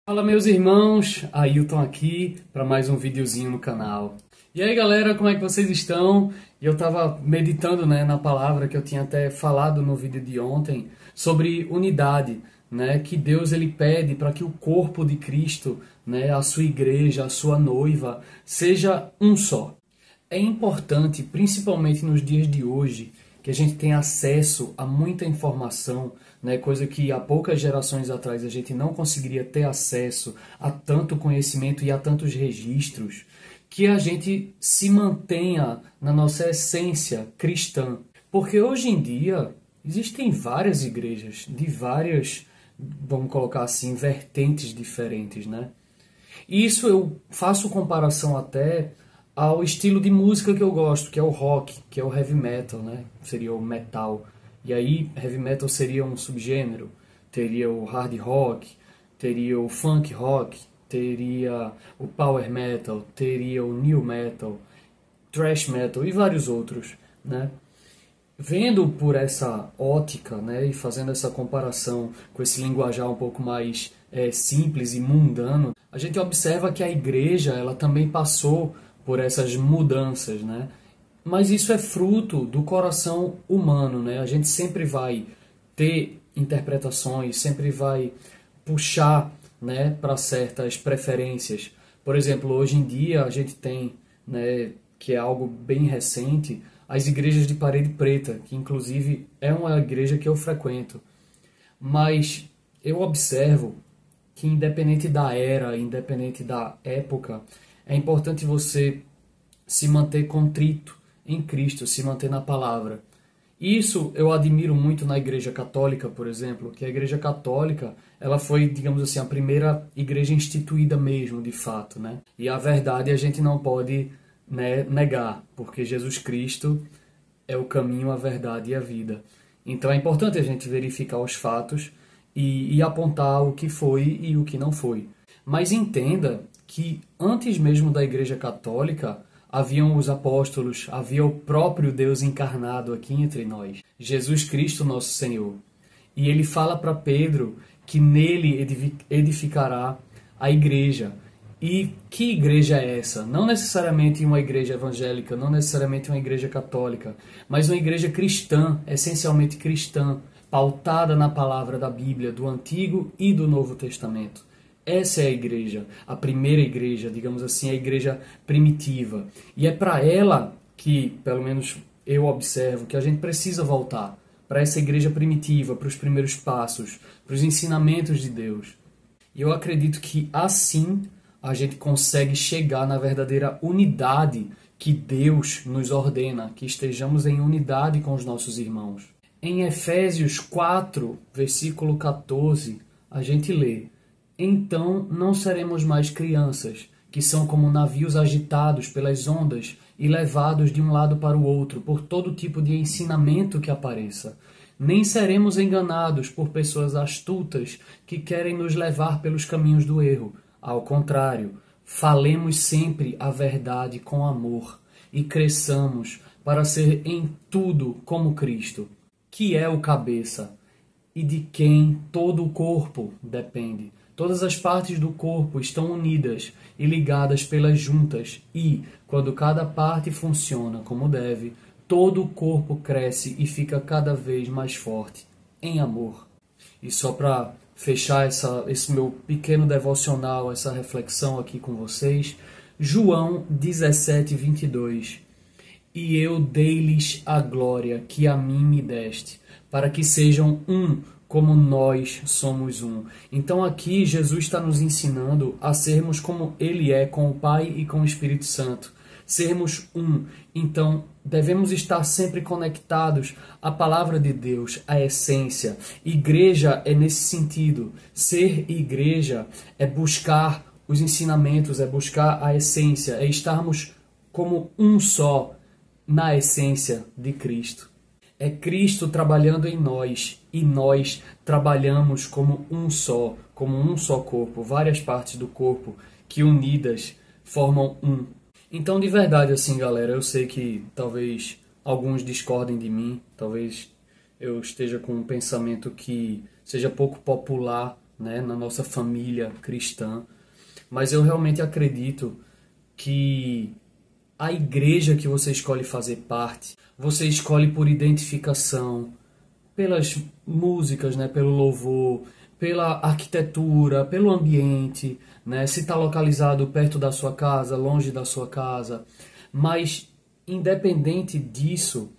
Fala meus irmãos, Ailton aqui para mais um videozinho no canal. E aí galera, como é que vocês estão? Eu estava meditando, na palavra que eu tinha até falado no vídeo de ontem sobre unidade, que Deus ele pede para que o corpo de Cristo, a sua igreja, a sua noiva, seja um só. É importante, principalmente nos dias de hoje, que a gente tem acesso a muita informação, coisa que há poucas gerações atrás a gente não conseguiria ter acesso a tanto conhecimento e a tantos registros, que a gente se mantenha na nossa essência cristã. Porque hoje em dia existem várias igrejas de várias, vamos colocar assim, vertentes diferentes, E isso eu faço comparação até ao estilo de música que eu gosto, que é o rock, que é o heavy metal, Seria o metal. E aí, heavy metal seria um subgênero. Teria o hard rock, teria o funk rock, teria o power metal, teria o new metal, thrash metal e vários outros, Vendo por essa ótica, e fazendo essa comparação com esse linguajar um pouco mais simples e mundano, a gente observa que a igreja ela também passou por essas mudanças, Mas isso é fruto do coração humano, A gente sempre vai ter interpretações, sempre vai puxar, para certas preferências. Por exemplo, hoje em dia a gente tem, que é algo bem recente, as igrejas de parede preta, que inclusive é uma igreja que eu frequento. Mas eu observo que independente da era, independente da época, é importante você se manter contrito em Cristo, se manter na palavra. Isso eu admiro muito na Igreja Católica, por exemplo, que a Igreja Católica ela foi, digamos assim, a primeira igreja instituída mesmo, de fato, E a verdade a gente não pode negar, porque Jesus Cristo é o caminho, a verdade e a vida. Então é importante a gente verificar os fatos e apontar o que foi e o que não foi. Mas entenda que antes mesmo da Igreja Católica haviam os apóstolos, havia o próprio Deus encarnado aqui entre nós, Jesus Cristo nosso Senhor. E ele fala para Pedro que nele edificará a igreja. E que igreja é essa? Não necessariamente uma igreja evangélica, não necessariamente uma igreja católica, mas uma igreja cristã, essencialmente cristã, pautada na palavra da Bíblia, do Antigo e do Novo Testamento. Essa é a igreja, a primeira igreja, digamos assim, a igreja primitiva. E é para ela que, pelo menos eu observo, que a gente precisa voltar. Para essa igreja primitiva, para os primeiros passos, para os ensinamentos de Deus. E eu acredito que assim a gente consegue chegar na verdadeira unidade que Deus nos ordena, que estejamos em unidade com os nossos irmãos. Em Efésios 4, versículo 14, a gente lê: então não seremos mais crianças, que são como navios agitados pelas ondas e levados de um lado para o outro por todo tipo de ensinamento que apareça. Nem seremos enganados por pessoas astutas que querem nos levar pelos caminhos do erro. Ao contrário, falemos sempre a verdade com amor e cresçamos para ser em tudo como Cristo, que é o cabeça e de quem todo o corpo depende. Todas as partes do corpo estão unidas e ligadas pelas juntas e, quando cada parte funciona como deve, todo o corpo cresce e fica cada vez mais forte, em amor. E só para fechar esse meu pequeno devocional, essa reflexão aqui com vocês, João 17:22. E eu dei-lhes a glória que a mim me deste, para que sejam um, como nós somos um. Então aqui Jesus está nos ensinando a sermos como Ele é, com o Pai e com o Espírito Santo. Sermos um. Então devemos estar sempre conectados à palavra de Deus, à essência. Igreja é nesse sentido. Ser igreja é buscar os ensinamentos, é buscar a essência, é estarmos como um só na essência de Cristo. É Cristo trabalhando em nós e nós trabalhamos como um só corpo, várias partes do corpo que unidas formam um. Então, de verdade, assim, galera, eu sei que talvez alguns discordem de mim, talvez eu esteja com um pensamento que seja pouco popular né, na nossa família cristã, mas eu realmente acredito que a igreja que você escolhe fazer parte, você escolhe por identificação, pelas músicas, né, pelo louvor, pela arquitetura, pelo ambiente, né, se está localizado perto da sua casa, longe da sua casa, mas independente disso,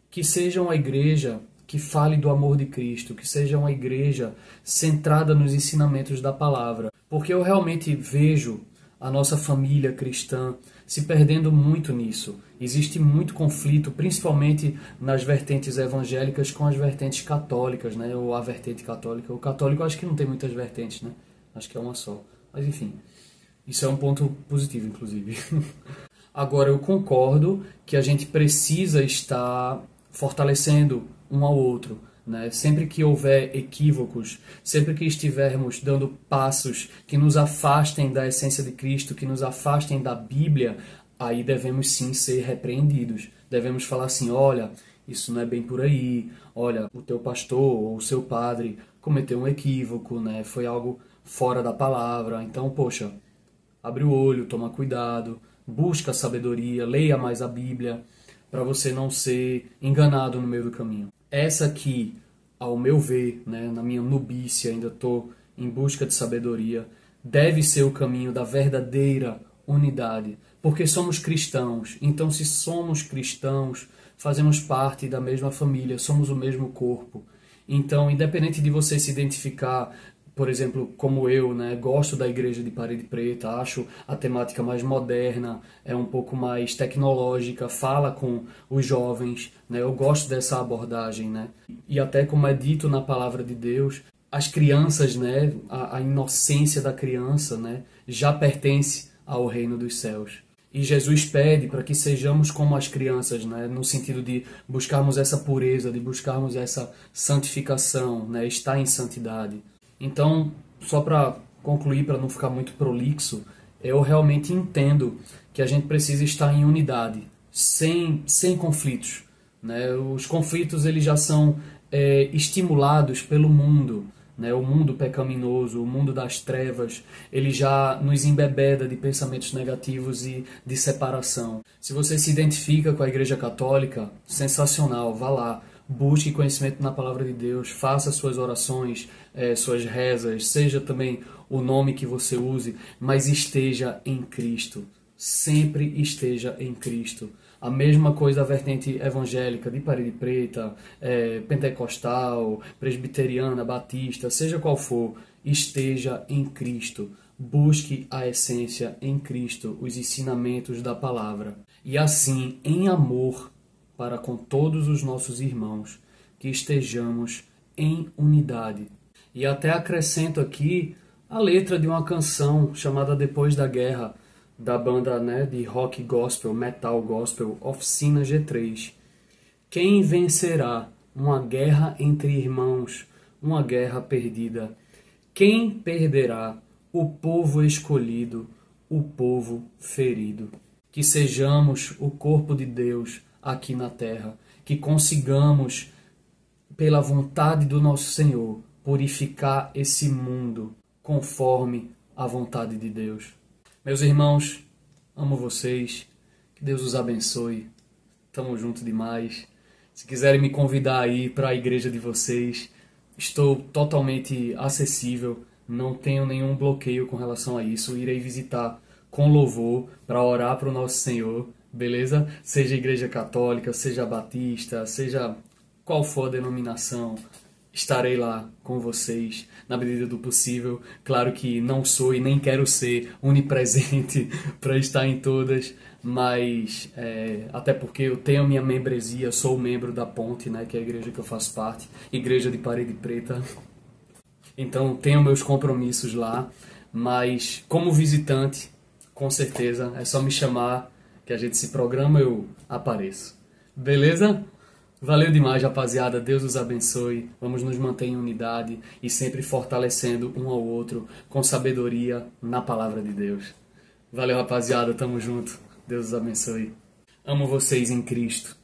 que seja uma igreja que fale do amor de Cristo, que seja uma igreja centrada nos ensinamentos da palavra, porque eu realmente vejo a nossa família cristã se perdendo muito nisso. Existe muito conflito, principalmente nas vertentes evangélicas com as vertentes católicas, né? Ou a vertente católica. O católico acho que não tem muitas vertentes, né? Acho que é uma só. Mas enfim, isso é um ponto positivo, inclusive. Agora, eu concordo que a gente precisa estar fortalecendo um ao outro, né? Sempre que houver equívocos, sempre que estivermos dando passos que nos afastem da essência de Cristo, que nos afastem da Bíblia, aí devemos sim ser repreendidos. Devemos falar assim, olha, isso não é bem por aí, olha, o teu pastor ou o seu padre cometeu um equívoco, né? Foi algo fora da palavra, então, poxa, abre o olho, toma cuidado, busca sabedoria, leia mais a Bíblia, para você não ser enganado no meio do caminho. Essa aqui, ao meu ver, né, na minha nubícia, ainda estou em busca de sabedoria, deve ser o caminho da verdadeira unidade, porque somos cristãos. Então, se somos cristãos, fazemos parte da mesma família, somos o mesmo corpo. Então, independente de você se identificar, por exemplo, como eu, né, gosto da igreja de Parede Preta, acho a temática mais moderna, é um pouco mais tecnológica, fala com os jovens, né, eu gosto dessa abordagem, né, e até como é dito na palavra de Deus, as crianças, né, a inocência da criança, né, já pertence ao reino dos céus. E Jesus pede para que sejamos como as crianças, né, no sentido de buscarmos essa pureza, de buscarmos essa santificação, né, estar em santidade. Então, só para concluir, para não ficar muito prolixo, eu realmente entendo que a gente precisa estar em unidade, sem conflitos, né? Os conflitos eles já são estimulados pelo mundo, né? O mundo pecaminoso, o mundo das trevas, ele já nos embebeda de pensamentos negativos e de separação. Se você se identifica com a Igreja Católica, sensacional, vá lá. Busque conhecimento na palavra de Deus, faça suas orações, suas rezas, seja também o nome que você use, mas esteja em Cristo. Sempre esteja em Cristo. A mesma coisa a vertente evangélica, de Parede Preta, pentecostal, presbiteriana, batista, seja qual for, esteja em Cristo. Busque a essência em Cristo, os ensinamentos da palavra. E assim, em amor, para com todos os nossos irmãos, que estejamos em unidade. E até acrescento aqui a letra de uma canção chamada Depois da Guerra, da banda, né, de rock gospel, metal gospel, Oficina G3. Quem vencerá uma guerra entre irmãos, uma guerra perdida? Quem perderá? O povo escolhido, o povo ferido. Que sejamos o corpo de Deus aqui na terra, que consigamos, pela vontade do nosso Senhor, purificar esse mundo conforme a vontade de Deus. Meus irmãos, amo vocês, que Deus os abençoe, tamo junto demais. Se quiserem me convidar aí para a igreja de vocês, estou totalmente acessível, não tenho nenhum bloqueio com relação a isso, irei visitar com louvor para orar para o nosso Senhor, beleza? Seja igreja católica, seja batista, seja qual for a denominação, estarei lá com vocês na medida do possível. Claro que não sou e nem quero ser onipresente para estar em todas, mas até porque eu tenho a minha membresia, sou membro da Ponte, né, que é a igreja que eu faço parte, igreja de Parede Preta. Então tenho meus compromissos lá, mas como visitante, com certeza, é só me chamar que a gente se programa, eu apareço. Beleza? Valeu demais, rapaziada. Deus os abençoe. Vamos nos manter em unidade e sempre fortalecendo um ao outro com sabedoria na palavra de Deus. Valeu, rapaziada. Tamo junto. Deus os abençoe. Amo vocês em Cristo.